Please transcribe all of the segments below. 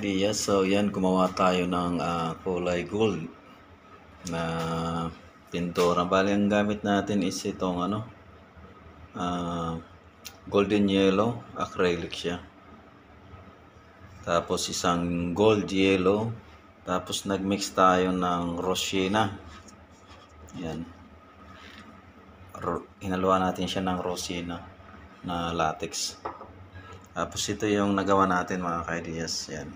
ka-ideas, so yan, gumawa tayo ng kulay gold na pintura. Bali, ang gamit natin is itong golden yellow, acrylic siya. Tapos isang gold yellow, tapos nagmix tayo ng rose sienna. Yan. Hinaluan natin siya ng rose sienna na latex. Tapos ito yung nagawa natin mga ka-ideas. Yan.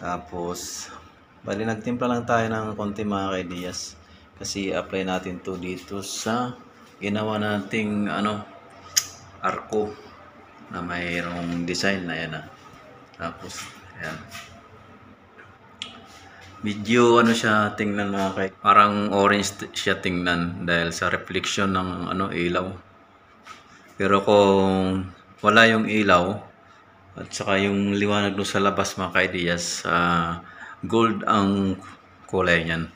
Tapos bali nagtimpla lang tayo ng konti mga ka-ideas kasi apply natin to dito sa ginawa nating arko na mayroong design na yan. Tapos ayan, medyo siya tingnan mga kay, parang orange siya tingnan dahil sa reflection ng ilaw. Pero kung wala yung ilaw at saka yung liwanag doon sa labas mga ka-ideas, gold ang kulay niyan.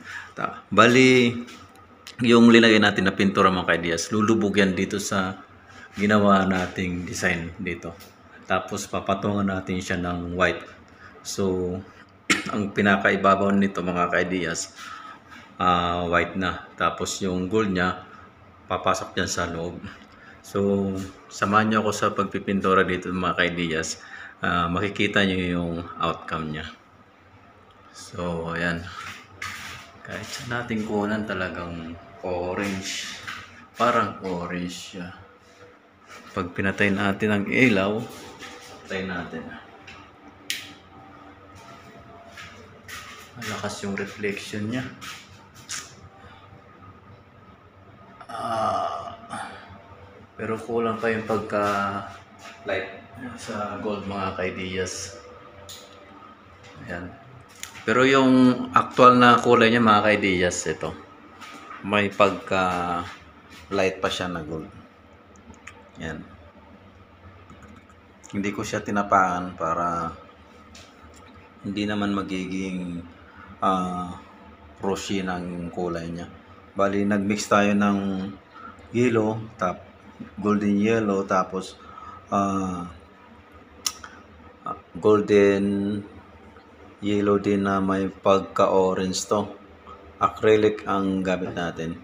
Bali, yung linagay natin na pintura mga ka-ideas, lulubog yan dito sa ginawa nating design dito. Tapos papatungan natin siya ng white. So, ang pinakaibabaw nito mga ka-ideas, white na. Tapos yung gold niya, papasok dyan sa loob. So, samahan nyo ako sa pagpipintura dito mga ka-ideas. Makikita nyo yung outcome niya. So, ayan. Kahit sa nating kunan talagang orange. Parang orange siya. Pag pinatay natin ang ilaw, patay natin. Malakas yung reflection niya. Pero kulang pa yung pagka light sa gold mga ka-ideas. Ayan. Pero yung actual na kulay niya mga ka-ideas, ito. May pagka light pa siya na gold. Yan. Hindi ko siya tinapakan para hindi naman magiging rosy ng kulay niya. Bali, nagmix tayo ng yellow, golden yellow, tapos golden yellow din na may pagka-orange to. Acrylic ang gamit natin.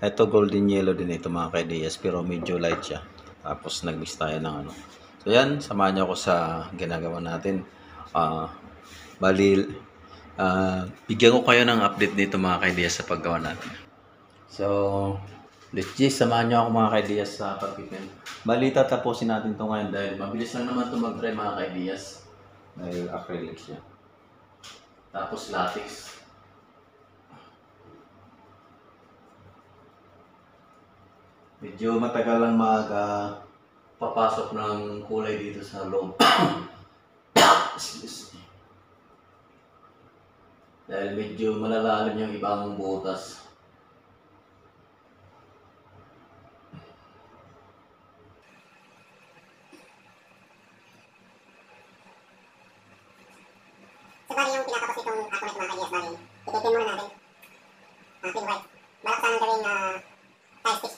Ito golden yellow din ito mga ka-ideas, pero medyo light siya. Tapos nagmix tayo ng So yan, samahan niyo ako sa ginagawa natin. Bali, bigyan ko kayo ng update dito mga ka-ideas sa paggawa natin. So, let's just samahan niyo ako mga ka-ideas sa pagpipin. Bali, tatapusin natin ito ngayon dahil mabilis lang naman ito mag-dry mga ka-ideas. Dahil acrylic siya. Tapos latex. Medyo matagal lang papasok ng kulay dito sa loob. Dahil medyo malalalim yung ibang butas. So bali yung pinatapos itong ako na mga ka-ideas, bali ipipin muna natin. Pin white. Balak sana gawin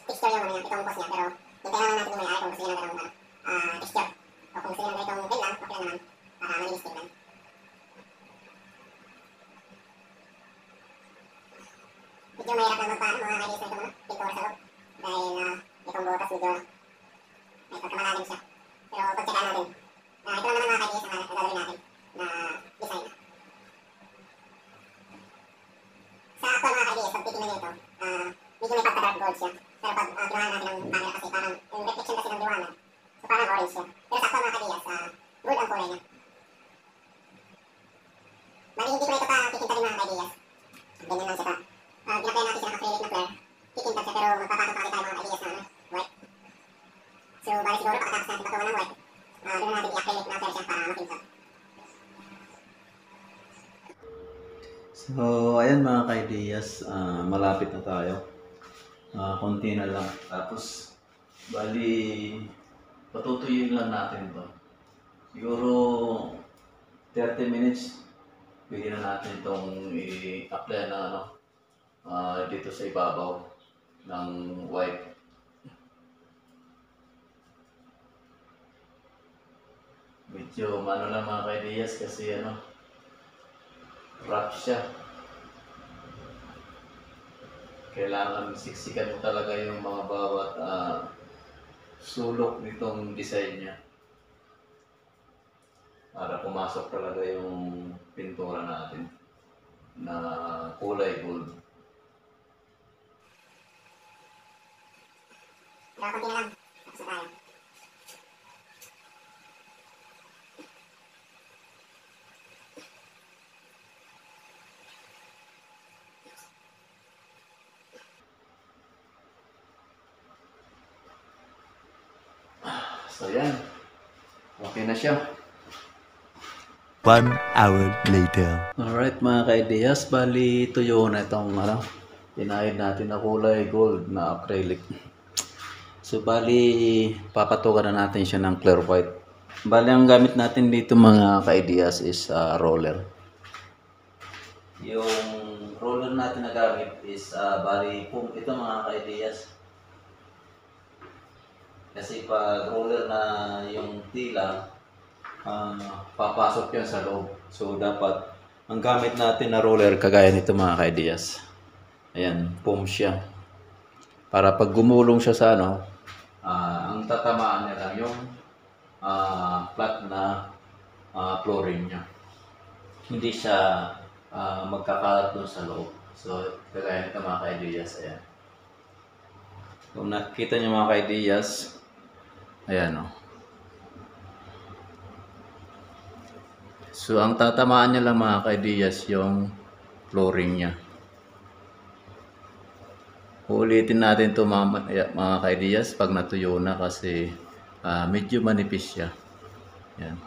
texture yung itong boss niya, pero hintayin naman natin yung may-ari kung gusto niya ng ganong texture. O kung gusto niya ng ganitong red lang, okay lang naman para malinis tingnan. Medyo mahirap lang magpaano mga ka-ideas na itong pintura sa loob. Dahil itong butas medyo may pagkamalalim siya. Pero pagtsagaan natin. Ito lang naman mga ka-ideas ang gagawin natin na design. Sa actual mga ka-ideas, pag titignan nyo ito, medyo may pagka-dark gold siya. Pero pag ginawa natin ng camera kasi parang yung reflection kasi ng liwanag, so parang orange siya. Pero sa actual mga ka-ideas, gold ang kulay niya. Bali hindi ko na ito pa kikinta rin mga ka-ideas. Ganyan lang siya pa. Ginapay natin siya ng acrylic na flare. Kikinta siya pero magpapasok pa rin tayo mga ka-ideas na white. So bali siguro pagkatapos natin patungan ng white, doon natin i-acrylic na flare siya para makinta. So, ayan mga ka-ideas, malapit na tayo. Konti na lang. Tapos, bali, patutuyuin lang natin ito. Siguro, 30 minutes, bigyan na natin itong i-apply na dito sa ibabaw ng white. Medyo ano lang mga kaidiyas kasi ano, rough siya. Kailangan siksikan mo talaga yung mga bawat sulok nitong design niya para pumasok talaga yung pintura natin na kulay gold. Pero konti na lang. Tapos na tayo. So yan, okay na siya. 1 hour later. Alright mga kaidiyas, bali tuyo na itong ano, pinahid natin na kulay gold na acrylic. So bali papatukan na natin siya ng clear white. Bali ang gamit natin dito mga kaidiyas is roller. Yung roller natin na gamit is bali foam ito mga kaidiyas. Kasi pag roller na yung tila, papasok yan sa loob. So dapat ang gamit natin na roller kagaya nito mga kaidiyas. Ayan, foam siya. Para pag gumulong siya sa ano, ang tatamaan niya lang yung flat na flooring niya. Hindi siya magkakalat doon sa loob. So kagaya nito mga kaidiyas. Ayan. Kung nakikita niyo mga kaidiyas, ayan o. So, ang tatamaan niya lang mga kaidiyas yung flooring niya. Uulitin natin ito mga kaidiyas pag natuyo na kasi medyo manipis siya. Yan.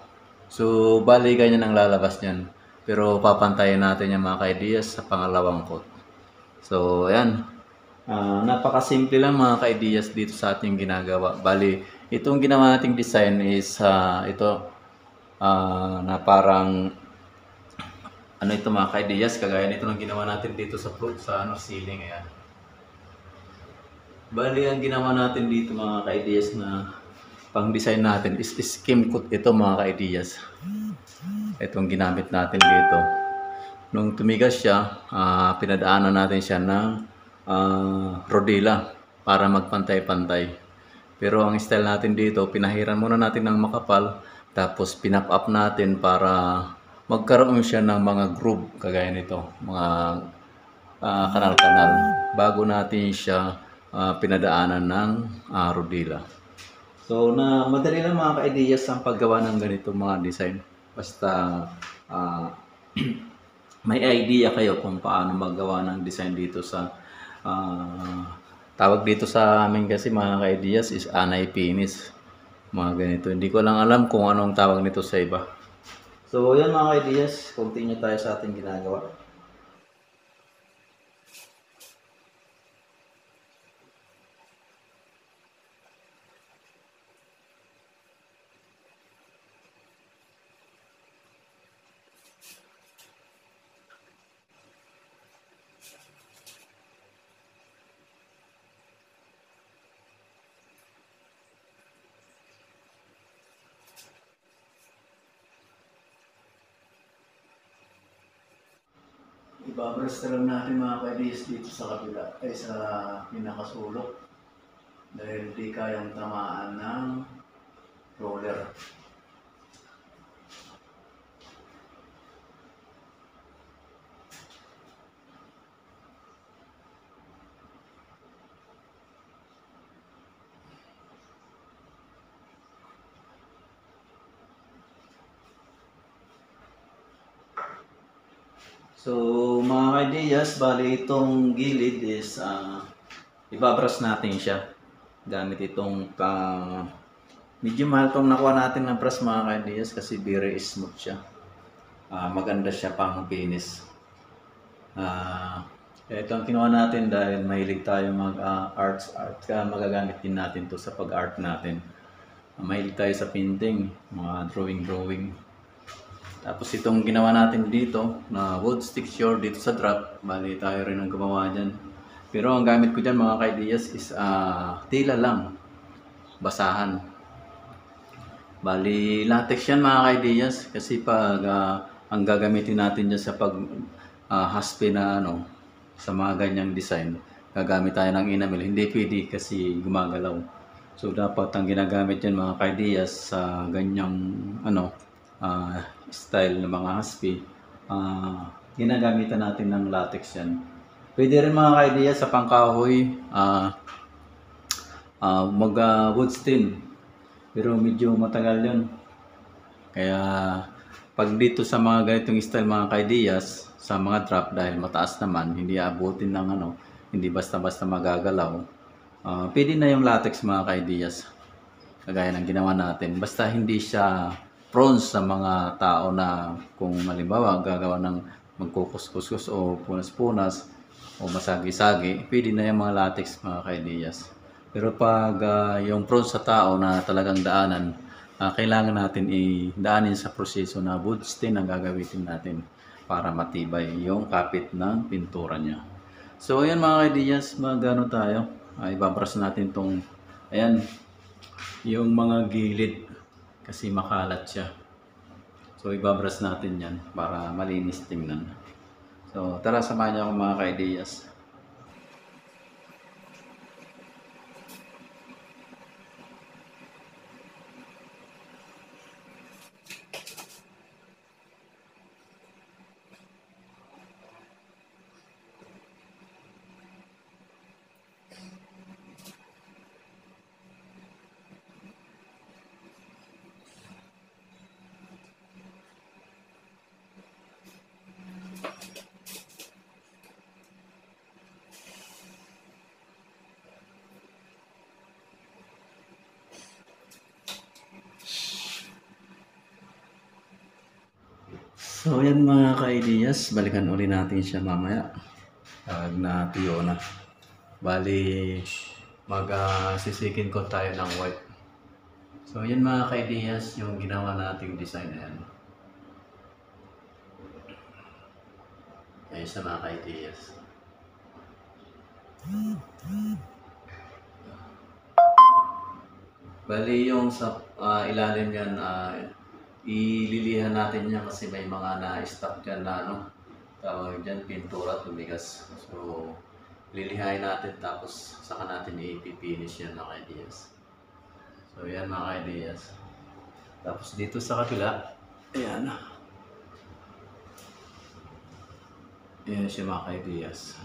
So, bali ganyan ang lalabas niyan. Pero papantayin natin yung mga kaidiyas sa pangalawang coat. So, ayan. Napakasimple lang mga kaidiyas dito sa ating ginagawa. Bali, itong ginawa nating design is ito na parang ano ito mga kaidiyas, kagaya nito ng ginawa natin dito sa ceiling. Ayan. Bali, ang ginawa natin dito mga kaidiyas na pang design natin is skim coat ito mga kaidiyas. Itong ginamit natin dito. Nung tumigas siya, pinadaanan natin siya ng rodela para magpantay-pantay. Pero ang style natin dito, pinahiran muna natin ng makapal, tapos pinap up natin para magkaroon siya ng mga groove kagaya nito, mga kanal-kanal, bago natin siya pinadaanan ng rodela. So na madali lang mga ka-ideas ang paggawa ng ganito mga design. Basta may idea kayo kung paano maggawa ng design dito sa tawag dito sa amin kasi mga ka-ideas is anay finish. Mga ganito. Hindi ko lang alam kung anong tawag nito sa iba. So yan mga ka-ideas, continue tayo sa ating ginagawa. Ibabras na lang natin mga ka-ideas dito sa kabila ay sa pinakasulok dahil di kayang tamaan ng roller. So mga ka-ideas, bali itong gilid is ibabras natin siya gamit itong medyo mahal itong nakuha natin ng brush mga ka-ideas kasi very smooth siya. Maganda siya pang finish. Ito ang kinuha natin dahil mahilig tayo mag-art. Magagamit din natin to sa pag-art natin. Mahilig tayo sa painting, mga drawing. Tapos itong ginawa natin dito na wood texture dito sa drop, bali tayo rin ang gumawa dyan. Pero ang gamit ko dyan mga ka-ideas is tila lang, basahan. Bali, latex yan mga kaidiyas kasi pag ang gagamitin natin dyan sa pag haspe na ano, sa mga ganyang design, gagamit tayo ng enamel. Hindi pwede kasi gumagalaw. So dapat ang ginagamit yan mga kaidiyas sa ganyang ano, style ng mga haspe, ginagamitan natin ng latex yan. Pwede rin mga kaidiyas sa pangkahoy, mag wood stain. Pero medyo matagal yun. Kaya pag dito sa mga ganitong style mga kaidiyas, sa mga drop dahil mataas naman, hindi abutin ng ano, hindi basta-basta magagalaw. Pwede na yung latex mga kaidiyas. Kagaya ng ginawa natin. Basta hindi siya prone sa mga tao na kung halimbawa gagawa ng magkukuskus o punas-punas o masagi-sagi, pwede na yung mga latex mga kaidiyas. Pero pag yung prone sa tao na talagang daanan, kailangan natin i-daanin sa proseso na wood stain ang gagamitin natin para matibay yung kapit ng pintura niya. So ayan mga kaidiyas, magano tayo, ibabrush natin tong, ayan, yung mga gilid kasi makalat siya. So ibabrush natin yan para malinis tingnan. So tara, samahan niyo ako mga kaidiyas. So yan mga ka-ideas, balikan uli natin siya mamaya. Pag natuyo na. Bali, sisikin ko tayo ng white. So yan mga ka-ideas, yung ginawa nating design na yan. Ayun sa mga ka-ideas. Bali yung sa ilalim yan, ililihan natin yan kasi may mga na-stock dyan na ano, tawag dyan, pintura tumigas. So, lilihain natin tapos saka natin i-finish yan mga ideas. So, yan mga ideas. Tapos dito sa kabila, ayan. Ayan siya mga ideas.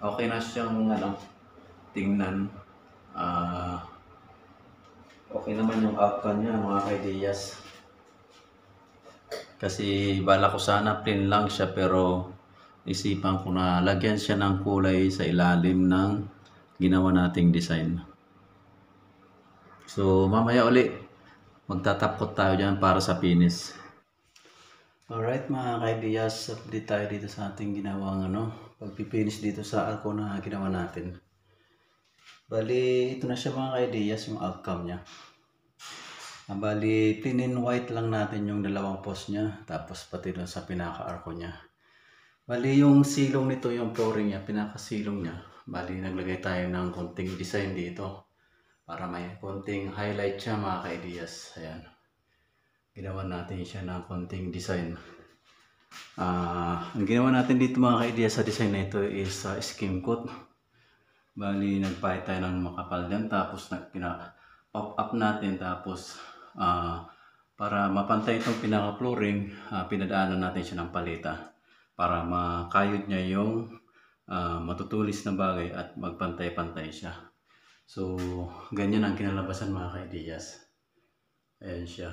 Okay na siyang ano, tingnan. Okay naman yung outcome niya mga kaidiyas. Kasi bala ko sana plain lang siya pero isipan ko na lagyan siya ng kulay sa ilalim ng ginawa nating design. So mamaya uli magtatapkot tayo dyan para sa finish. Alright mga kaidiyas, update tayo dito sa ating ginawang pag-finish dito sa arko na ginawa natin. Bali, ito na siya mga kaidiyas, yung outcome niya. Bali, plain and white lang natin yung dalawang post niya, tapos pati doon sa pinaka-arko niya. Bali, yung silong nito, yung flooring niya, pinaka-silong niya. Bali, naglagay tayo ng konting design dito para may konting highlight siya mga kaidiyas. Ayan. Ginawa natin siya ng konting design. Ang ginawa natin dito mga ka-ideas sa design na ito is skim coat. Bali, nagpahit tayo ng makapal dyan, tapos pop up natin, tapos para mapantay itong pinaka-flooring, pinadaanan natin siya ng paleta para makayod niya yung matutulis na bagay at magpantay-pantay siya. So, ganyan ang kinalabasan mga ka-ideas. Ayan siya.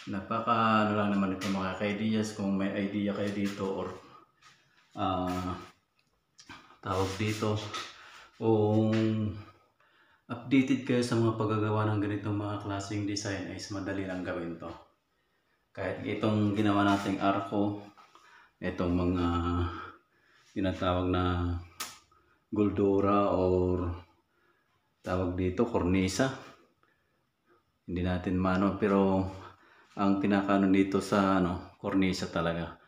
Napaka lang naman ito mga ka-ideas. Kung may idea kayo dito or tawag dito, kung updated kayo sa mga paggagawa ng ganitong mga klaseng design, ay madali lang gawin to. Kahit itong ginawa nating arko, itong mga tinatawag na goldura or tawag dito cornisa, hindi natin mano, pero ang pinakaano dito sa cornisa talaga,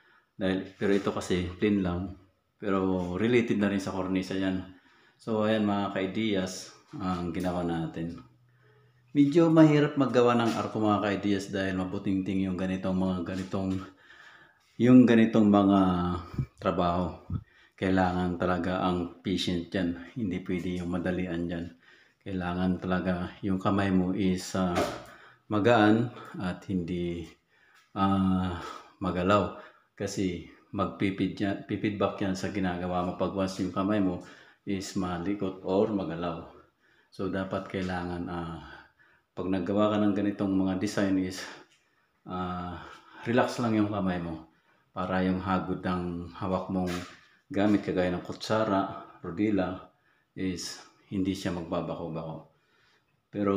Pero ito kasi plain lang. Pero related na rin sa cornisa yan. So ayan mga ka-ideas, ang ginawa natin. Medyo mahirap maggawa ng arko mga ka-ideas dahil mabuting-ting yung ganitong mga trabaho. Kailangan talaga ang patient dyan. Hindi pwede yung madalian dyan. Kailangan talaga yung kamay mo is magaan at hindi magalaw. Kasi pipidback yan sa ginagawa mo pag once yung kamay mo is malikot or magalaw. So dapat kailangan pag naggawa ka ng ganitong mga design is relax lang yung kamay mo para yung hagod ng hawak mong gamit kagaya ng kutsara, rodila is hindi siya magbabako-bako. Pero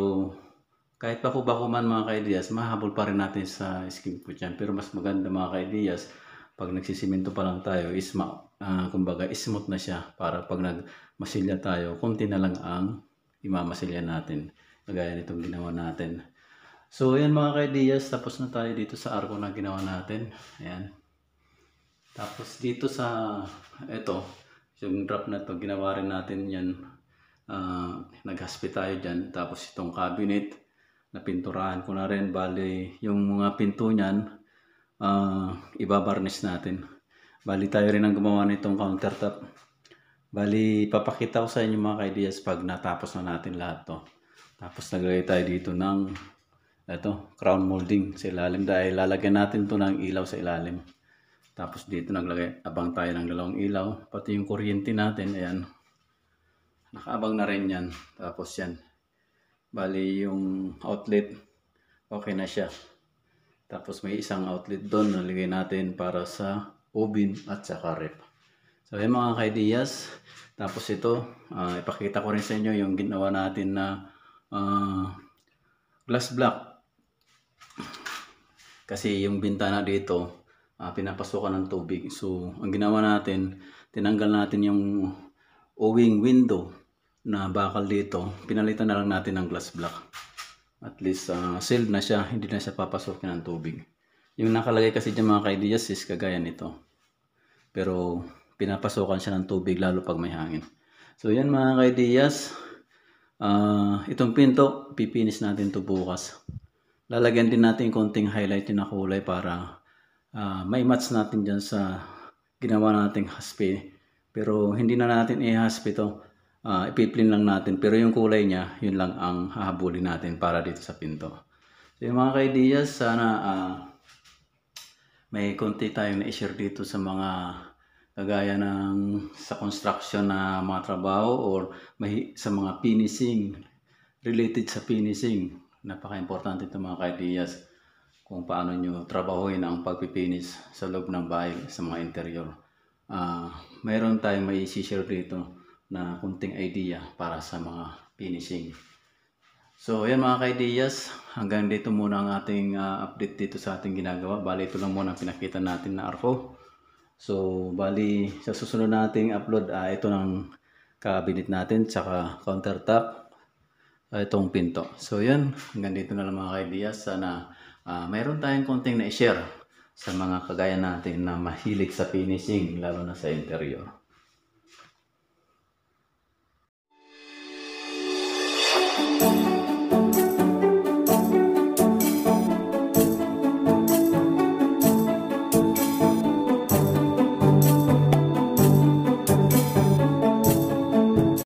kahit bako-bako man mga ka-ideas, mahabol pa rin natin sa skin food yan. Pero mas maganda mga ka-ideas, pag nagsisiminto pa lang tayo is kumbaga smooth na siya para pag nagmasilya tayo, konti na lang ang imamasilya natin. Kagaya nitong ginawa natin. So ayan mga ka-ideas, tapos na tayo dito sa arko na ginawa natin. Ayan. Tapos dito sa yung drop na to, ginawa rin natin yan. Naghaspi tayo dyan. Tapos itong cabinet, napinturahan ko na rin. Bali, yung mga pinto nyan, ibabarnish natin. Bali, tayo rin ang gumawa nitong countertop. Bali, papakita ko sa inyo mga ka-ideas pag natapos na natin lahat to. Tapos naglagay tayo dito ng crown molding sa ilalim dahil lalagyan natin to ng ilaw sa ilalim. Tapos dito abang tayo ng dalawang ilaw. Pati yung kuryente natin, ayan. Nakaabang na rin yan. Tapos yan. Bali yung outlet, okay na siya. Tapos may isang outlet doon nalagay natin para sa oven at saka ref. So ayan mga ka-ideas. Tapos ito, ipakita ko rin sa inyo yung ginawa natin na glass block. Kasi yung bintana dito, pinapasukan ng tubig. So, ang ginawa natin, tinanggal natin yung owing window na bakal dito. Pinalitan na lang natin ng glass block. At least, sealed na siya. Hindi na siya papasukin ng tubig. Yung nakalagay kasi dyan mga ka-ideas is kagaya nito. Pero, pinapasukan siya ng tubig lalo pag may hangin. So, yan mga ka-ideas. Itong pinto, pipinis natin to bukas. Lalagyan din natin konting highlight na kulay para may match natin dyan sa ginawa nating haspi. Pero hindi na natin i-haspi to. Ipiplin lang natin. Pero yung kulay niya, yun lang ang hahabulin natin para dito sa pinto. So yung mga ka-ideas, sana may konti tayong na-share dito sa mga kagaya ng sa construction na mga trabaho or sa mga finishing, related sa finishing. Napaka-importante ito mga ka-ideas kung paano nyo trabahuin ang pagpipinis sa loob ng bahay sa mga interior. Mayroon tayong may i-share dito na kunting idea para sa mga finishing. So yan mga ka-ideas, hanggang dito muna ang ating update dito sa ating ginagawa. Bali ito lang muna pinakita natin na arko. So bali sa susunod nating upload, ito ng cabinet natin tsaka countertop, itong pinto. So yan, hanggang dito na lang mga ka-ideas. Sana mayroon tayong konting na i-share sa mga kagaya natin na mahilig sa finishing, lalo na sa interior.